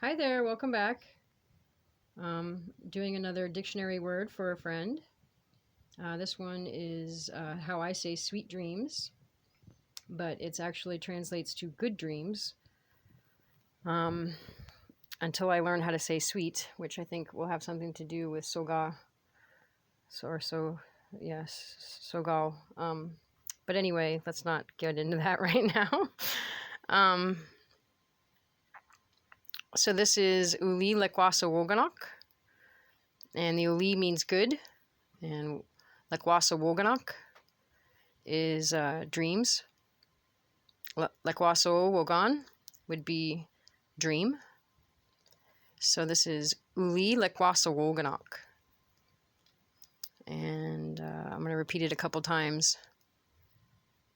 Hi there, welcome back. Doing another dictionary word for a friend. This one is how I say sweet dreams, but it actually translates to good dreams. Until I learn how to say sweet, which I think will have something to do with soga, sogal. But anyway, let's not get into that right now. So this is Wli lekwaso woganak, and the Wli means good, and lekwaso woganak is dreams. Lekwaso wogan would be dream. So this is Wli lekwaso woganak. And I'm going to repeat it a couple times.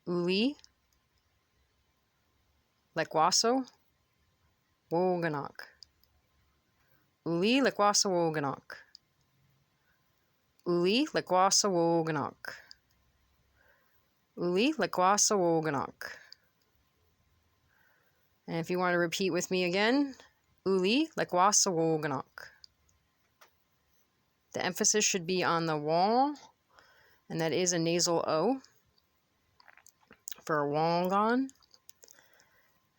Wli lekwaso woganak. Wli lekwaso woganak. Wli lekwaso woganak. Wli lekwaso woganak. And if you want to repeat with me again, Wli lekwaso woganak. The emphasis should be on the wall, and that is a nasal O for wogan.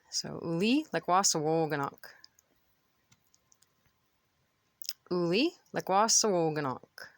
So Wli lekwaso woganak. Wli lekwaso woganak.